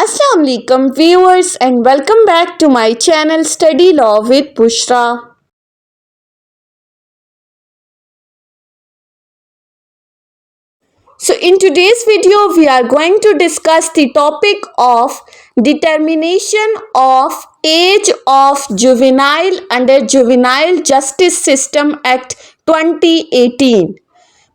Assalamu alaikum viewers and welcome back to my channel Study Law with Bushra. So in today's video we are going to discuss the topic of determination of age of juvenile under Juvenile Justice System Act 2018.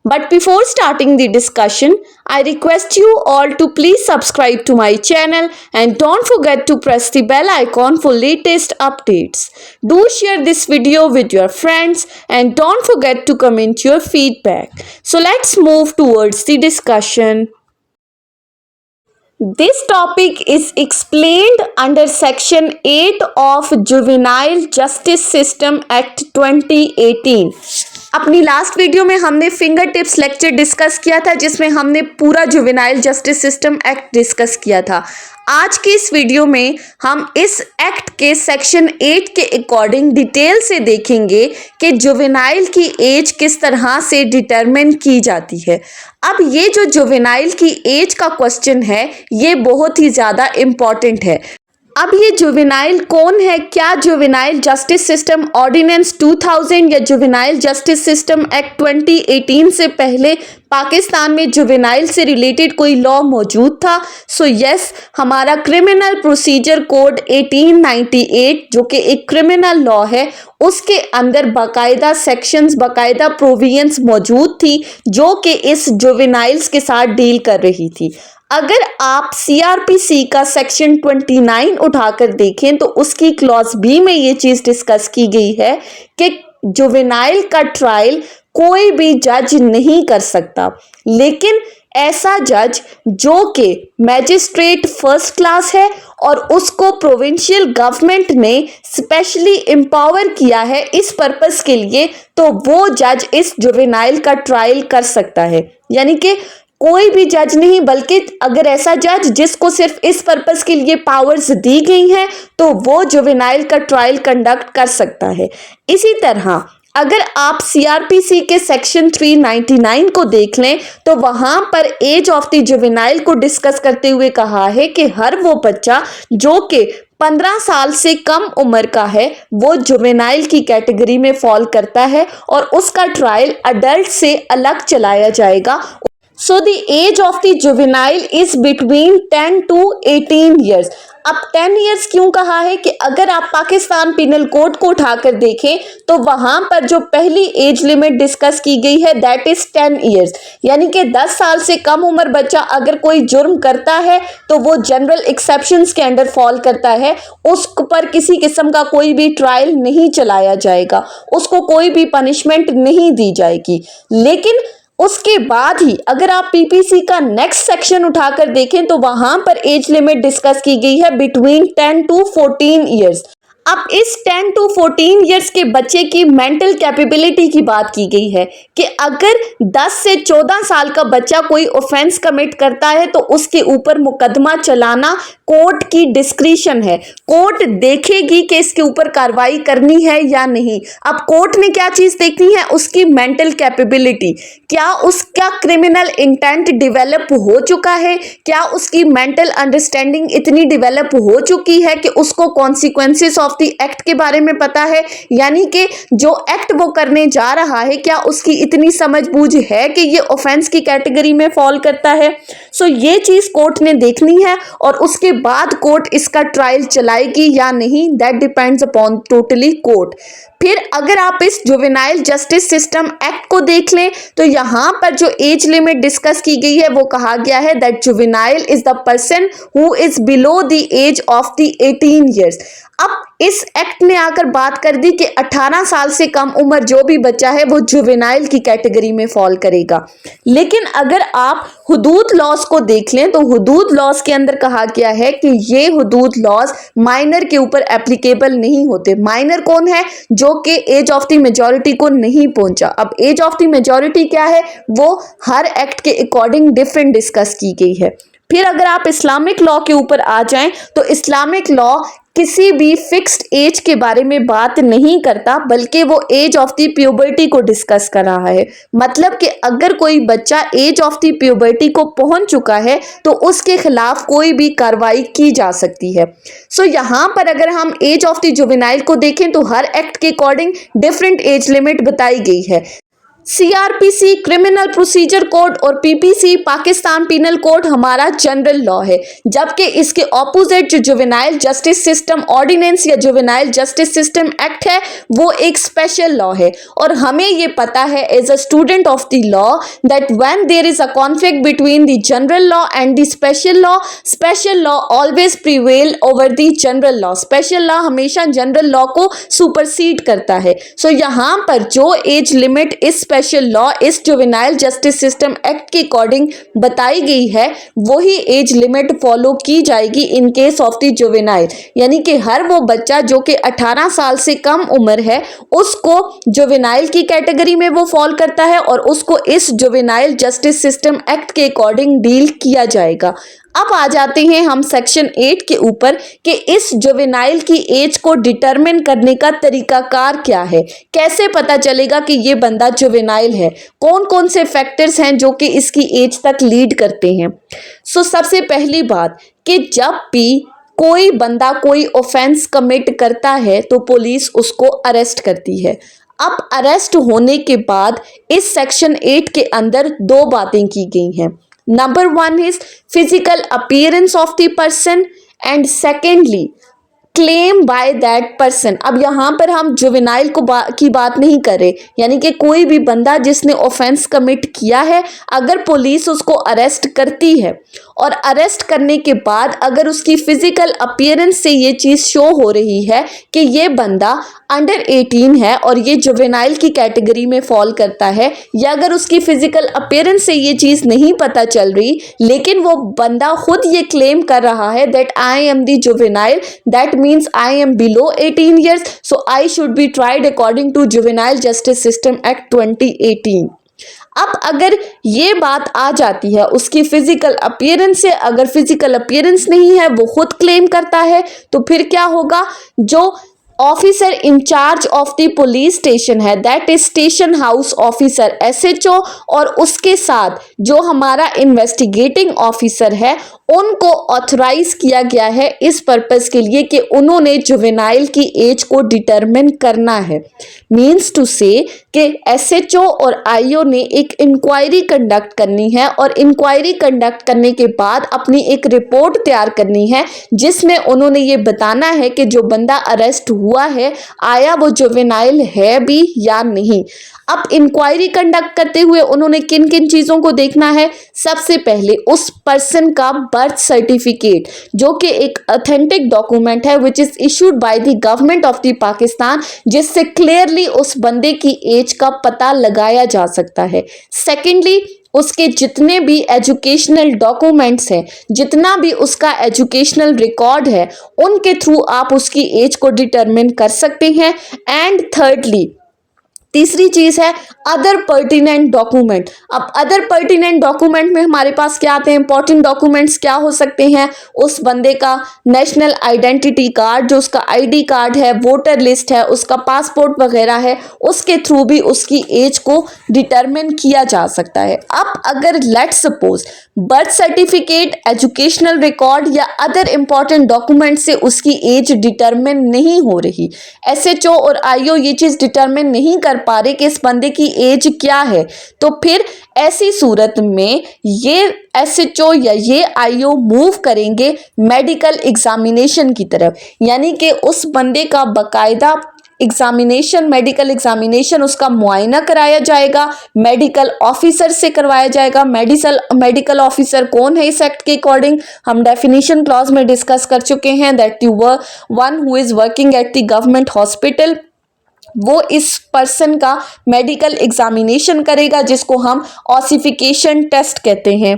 But before starting the discussion, I request you all to please subscribe to my channel and don't forget to press the bell icon for latest updates. Do share this video with your friends and don't forget to comment your feedback. So let's move towards the discussion. This topic is explained under Section 8 of Juvenile Justice System Act 2018. अपनी last video में हमने finger tips lecture discuss किया था जिसमें हमने पूरा juvenile justice system act discuss किया था। आज के इस वीडियो में हम इस एक्ट के सेक्शन 8 के अकॉर्डिंग डिटेल से देखेंगे कि जुवेनाइल की एज किस तरह से डिटरमिन की जाती है। अब ये जो जुवेनाइल की एज का क्वेश्चन है ये बहुत ही ज़्यादा इम्पॉर्टेंट है। अब ये जुवेनाइल कौन है? क्या जुवेनाइल जस्टिस सिस्टम ऑर्डिनेंस 2000 या जुवेनाइल जस्टिस सिस्टम एक्ट 2018 से पहले पाकिस्तान में जुवेनाइल से रिलेटेड कोई लॉ मौजूद था? सो यस, हमारा क्रिमिनल प्रोसीजर कोड 1898 जो कि एक क्रिमिनल लॉ है उसके अंदर बाकायदा सेक्शंस, बाकायदा प्रोविजंस मौजूद थी जो कि इस जुवेनाइल्स के साथ डील कर रही थी। अगर आप CRPC का सेक्शन 29 उठाकर देखें तो उसकी क्लॉज बी में ये चीज़ डिस्कस की गई है कि जुवेनाइल का ट्रायल कोई भी जज नहीं कर सकता, लेकिन ऐसा जज जो कि मैजिस्ट्रेट फर्स्ट क्लास है और उसको प्रोविंशियल गवर्नमेंट ने स्पेशली एम्पावर किया है इस पर्पस के लिए, तो वो जज इस जुवेनाइल का ट्रायल कर सकता है। यानी कि कोई भी जज नहीं, बल्कि अगर ऐसा जज जिसको सिर्फ इस पर्पस के लिए पावर्स दी गई हैं तो वो जुवेनाइल का ट्रायल कंडक्ट कर सकता है। इसी तरह अगर आप CRPC के सेक्शन 399 को देख लें तो वहां पर एज ऑफ द जुवेनाइल को डिस्कस करते हुए कहा है कि हर वो बच्चा जो कि 15 साल से कम उम्र का है वो जुवेनाइल की कैटेगरी में फॉल करता है और उसका ट्रायल अडल्ट से अलग चलाया जाएगा। So the age of the juvenile is between 10 to 18 years. अब 10 इयर्स क्यों कहा है कि अगर आप पाकिस्तान पिनल कोड को उठाकर देखें तो वहां पर जो पहली एज लिमिट डिस्कस की गई है दैट इज 10 इयर्स, यानी कि 10 साल से कम उम्र बच्चा अगर कोई जुर्म करता है तो वो जनरल एक्सेप्शंस के अंडर फॉल करता है, उस पर किसी किस्म का कोई भी ट्रायल नहीं चलाया जाएगा, उसको कोई भी पनिशमेंट नहीं दी जाएगी। लेकिन उसके बाद ही अगर आप PPC का नेक्स्ट सेक्शन उठाकर देखें तो वहां पर एज लिमिट डिस्कस की गई है बिटवीन 10 to 14 इयर्स। अब इस 10 to 14 इयर्स के बच्चे की मेंटल कैपेबिलिटी की बात की गई है कि अगर 10 से 14 साल का बच्चा कोई ऑफेंस कमिट करता है तो उसके ऊपर मुकदमा चलाना कोर्ट की डिस्क्रिशन है। कोर्ट देखेगी कि इसके ऊपर कार्रवाई करनी है या नहीं। अब कोर्ट ने क्या चीज़ देखनी है? उसकी मेंटल कैपेबिलिटी, क्या उसका क्रिमिनल इंटेंट डेवलप हो चुका है, क्या उसकी मेंटल अंडरस्टैंडिंग इतनी डेवलप हो चुकी है कि उसको कॉन्सिक्वेंसेस ऑफ द एक्ट के बारे में पता है, यानी कि जो एक्ट वो करने जा रहा है क्या उसकी इतनी समझबूझ है कि ये ऑफेंस की कैटेगरी में फॉल करता है। सो ये चीज़ कोर्ट ने देखनी है और उसके बाद कोर्ट इसका ट्रायल चलाएगी या नहीं, that depends upon totally court. फिर अगर आप इस जुवेनाइल जस्टिस सिस्टम एक्ट को देख लें तो यहाँ पर जो एज लिमिट डिस्कस की गई है वो कहा गया है that juvenile is the person who is below the age of the 18 years. अब इस एक्ट ने आकर बात कर दी कि 18 साल से कम उम्र जो भी बच्चा है वो जुवेनाइल की कैटेगरी में फॉल करेगा। लेकिन अगर आप हुदूद लॉज को देख लें तो हुदूद लॉज के अंदर कहा गया है कि ये हुदूद लॉज माइनर के ऊपर एप्लीकेबल नहीं होते। माइनर कौन है? जो कि एज ऑफ द मेजॉरिटी को नहीं पहुंचा। अब एज ऑफ द मेजॉरिटी क्या है वो हर एक्ट के अकॉर्डिंग डिफरेंट डिस्कस की गई है। फिर अगर आप इस्लामिक लॉ के ऊपर आ जाएं तो इस्लामिक लॉ किसी भी फिक्स्ड एज के बारे में बात नहीं करता, बल्कि वो एज ऑफ द प्यूबर्टी को डिस्कस कर रहा है। मतलब कि अगर कोई बच्चा एज ऑफ द प्यूबर्टी को पहुंच चुका है तो उसके खिलाफ कोई भी कार्रवाई की जा सकती है। सो यहाँ पर अगर हम एज ऑफ द जुवेनाइल को देखें तो हर एक्ट के अकॉर्डिंग डिफरेंट एज लिमिट बताई गई है। सीआरपीसी क्रिमिनल प्रोसीजर कोड और पीपीसी पाकिस्तान पीनल कोड हमारा जनरल लॉ है, जबकि इसके ऑपोजिट जो जुवेनाइल जस्टिस सिस्टम ऑर्डिनेंस या जुवेनाइल जस्टिस सिस्टम एक्ट है वो एक स्पेशल लॉ है। और हमें ये पता है as a student of the law that when there is a conflict between the general law and the special law always prevail over the general law. Special law हमेशा जनरल लॉ को supersede करता है। So यहाँ पर जो age limit इस special law इस juvenile justice system act के अकॉर्डिंग बताई गई है वही एज लिमिट फॉलो की जाएगी in case of the juvenile. यानी कि हर वो बच्चा जो कि 18 साल से कम उम्र है उसको जुवेनाइल की कैटेगरी में वो फॉल करता है और उसको इस जुवेनाइल जस्टिस सिस्टम एक्ट के अकॉर्डिंग डील किया जाएगा। अब आ जाते हैं हम सेक्शन 8 के ऊपर कि इस जुवेनाइल की एज को डिटरमिन करने का तरीकाकार क्या है, कैसे पता चलेगा कि ये बंदा जुवेनाइल है, कौन कौन से फैक्टर्स हैं जो कि इसकी एज तक लीड करते हैं। सो सबसे पहली बात कि जब भी कोई बंदा कोई ऑफेंस कमिट करता है तो पुलिस उसको अरेस्ट करती है। अब अरेस्ट होने के बाद इस सेक्शन 8 के अंदर दो बातें की गई हैं। Number one is physical appearance of the person and secondly claim by that person. अब यहाँ पर हम जुवेनाइल की बात नहीं कर रहे, यानी कि कोई भी बंदा जिसने ऑफेंस कमिट किया है अगर पुलिस उसको अरेस्ट करती है और अरेस्ट करने के बाद अगर उसकी फिजिकल अपीयरेंस से ये चीज़ शो हो रही है कि ये बंदा अंडर 18 है और ये जुवेनाइल की कैटेगरी में फॉल करता है, या अगर उसकी फिजिकल अपीयरेंस से ये चीज़ नहीं पता चल रही लेकिन वो बंदा खुद ये क्लेम कर रहा है that I am the juvenile, that means I am below 18 years, so I should be tried according to Juvenile Justice System Act 2018। अब अगर ये बात आ जाती है उसकी फिजिकल अपीयरेंस से, अगर फिजिकल अपीयरेंस नहीं है वो खुद क्लेम करता है तो फिर क्या होगा, जो officer in charge of the police station है that is station house officer SHO और उसके साथ जो हमारा इन्वेस्टिगेटिंग ऑफिसर है उनको ऑथराइज किया गया है इस पर्पस के लिए कि उन्होंने जुवेनाइल की एज को डिटरमिन करना है। मीन्स टू से कि SHO और IO ने एक इंक्वायरी कंडक्ट करनी है और इंक्वायरी कंडक्ट करने के बाद अपनी एक रिपोर्ट तैयार करनी है जिसमें उन्होंने ये बताना है कि जो बंदा अरेस्ट हुआ है आया वो जुवेनाइल है भी या नहीं। अब इंक्वायरी कंडक्ट करते हुए उन्होंने किन किन चीज़ों को देखना है, सबसे पहले उस पर्सन का बर्थ सर्टिफिकेट जो कि एक ऑथेंटिक डॉक्यूमेंट है which is issued by the government of the Pakistan, जिससे क्लियरली उस बंदे की एज का पता लगाया जा सकता है। सेकेंडली उसके जितने भी एजुकेशनल डॉक्यूमेंट्स हैं, जितना भी उसका एजुकेशनल रिकॉर्ड है उनके थ्रू आप उसकी एज को डिटरमिन कर सकते हैं। एंड थर्डली तीसरी चीज़ है अदर पर्टिनेंट डॉक्यूमेंट। अब अदर पर्टिनेंट डॉक्यूमेंट में हमारे पास क्या आते हैं, इंपॉर्टेंट डॉक्यूमेंट्स क्या हो सकते हैं, उस बंदे का नेशनल आइडेंटिटी कार्ड, जो उसका ID कार्ड है, वोटर लिस्ट है, उसका पासपोर्ट वगैरह है, उसके थ्रू भी उसकी एज को डिटरमिन किया जा सकता है। अब अगर let's suppose birth certificate, educational record या अदर इंपॉर्टेंट डॉक्यूमेंट से उसकी एज डिटरमिन नहीं हो रही, SHO और IO ये चीज़ डिटरमिन नहीं कर पा रहे कि इस बंदे की एज क्या है, तो फिर ऐसी सूरत में ये SHO या ये IO मूव करेंगे मेडिकल एग्जामिनेशन की तरफ। यानी कि उस बंदे का बाकायदा एग्जामिनेशन, मेडिकल एग्जामिनेशन उसका मुआयना कराया जाएगा, मेडिकल ऑफिसर से करवाया जाएगा। मेडिकल ऑफिसर कौन है इस एक्ट के अकॉर्डिंग, हम डेफिनेशन क्लॉज में डिस्कस कर चुके हैं that you were one who is working at the government hospital, वो इस पर्सन का मेडिकल एग्जामिनेशन करेगा जिसको हम ऑसिफिकेशन टेस्ट कहते हैं।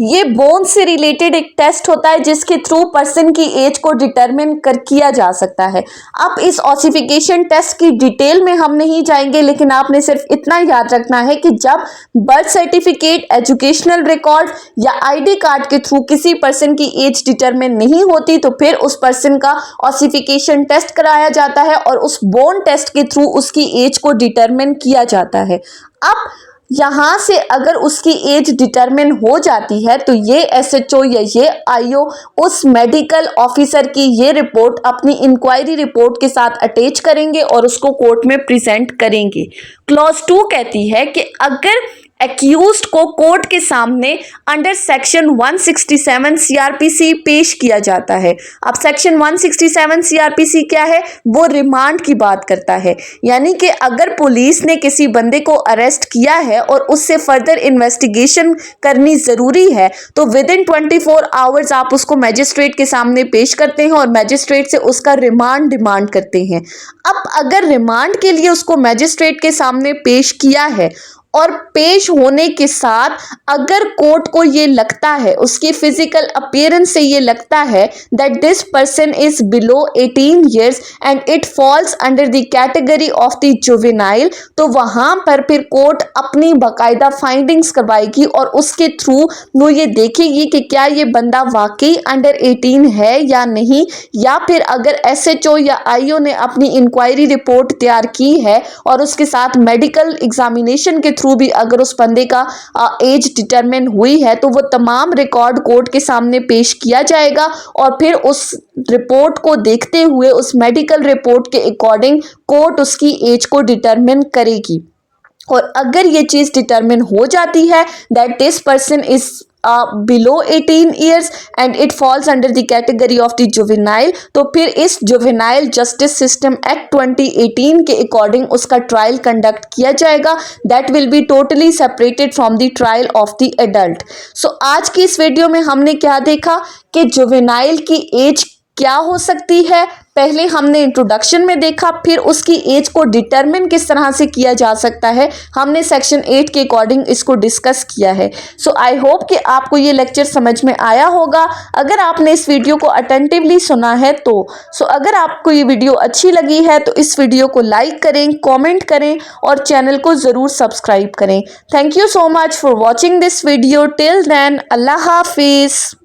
ये बोन से रिलेटेड एक टेस्ट होता है जिसके थ्रू पर्सन की एज को डिटरमिन किया जा सकता है। अब इस ऑसिफिकेशन टेस्ट की डिटेल में हम नहीं जाएंगे, लेकिन आपने सिर्फ इतना याद रखना है कि जब बर्थ सर्टिफिकेट, एजुकेशनल रिकॉर्ड या आईडी कार्ड के थ्रू किसी पर्सन की एज डिटरमिन नहीं होती तो फिर उस पर्सन का ऑसिफिकेशन टेस्ट कराया जाता है और उस बोन टेस्ट के थ्रू उसकी एज को डिटरमिन किया जाता है। अब यहाँ से अगर उसकी एज डिटरमिन हो जाती है तो ये एसएचओ या ये आईओ उस मेडिकल ऑफिसर की ये रिपोर्ट अपनी इंक्वायरी रिपोर्ट के साथ अटैच करेंगे और उसको कोर्ट में प्रेजेंट करेंगे। क्लॉज 2 कहती है कि अगर एक्यूज्ड को कोर्ट के सामने अंडर सेक्शन 167 सीआरपीसी पेश किया जाता है। अब सेक्शन 167 सीआरपीसी क्या है? वो रिमांड की बात करता है, यानी कि अगर पुलिस ने किसी बंदे को अरेस्ट किया है और उससे फर्दर इन्वेस्टिगेशन करनी ज़रूरी है तो विद इन 24 आवर्स आप उसको मैजिस्ट्रेट के सामने पेश करते हैं और मैजिस्ट्रेट से उसका रिमांड डिमांड करते हैं। अब अगर रिमांड के लिए उसको मैजिस्ट्रेट के सामने पेश किया है और पेश होने के साथ अगर कोर्ट को ये लगता है, उसकी फिजिकल अपीयरेंस से ये लगता है that this person is below 18 years and it falls under the category of the juvenile, तो वहाँ पर फिर कोर्ट अपनी बाकायदा फाइंडिंग्स करवाएगी और उसके थ्रू वो ये देखेगी कि क्या ये बंदा वाकई अंडर 18 है या नहीं, या फिर अगर एसएचओ या आईओ ने अपनी इंक्वायरी रिपोर्ट तैयार की है और उसके साथ मेडिकल एग्जामिनेशन के थ्रू भी अगर उस बंदे का एज डिटरमिन हुई है तो वो तमाम रिकॉर्ड कोर्ट के सामने पेश किया जाएगा और फिर उस रिपोर्ट को देखते हुए उस मेडिकल रिपोर्ट के अकॉर्डिंग कोर्ट उसकी एज को डिटरमिन करेगी। और अगर ये चीज़ डिटरमिन हो जाती है that this person is below 18 years and it falls under the category of the juvenile, तो फिर इस जुवेनाइल जस्टिस सिस्टम एक्ट 2018 के अकॉर्डिंग उसका ट्रायल कंडक्ट किया जाएगा। That will be totally separated from the trial of the adult. So आज की इस वीडियो में हमने क्या देखा कि जुवेनाइल की एज क्या हो सकती है। पहले हमने इंट्रोडक्शन में देखा, फिर उसकी एज को डिटरमिन किस तरह से किया जा सकता है हमने सेक्शन 8 के अकॉर्डिंग इसको डिस्कस किया है। सो आई होप कि आपको ये लेक्चर समझ में आया होगा। अगर आपने इस वीडियो को अटेंटिवली सुना है तो अगर आपको ये वीडियो अच्छी लगी है तो इस वीडियो को लाइक करें, कॉमेंट करें और चैनल को ज़रूर सब्सक्राइब करें। Thank you so much for watching this video. Till then, अल्लाह हाफिज़।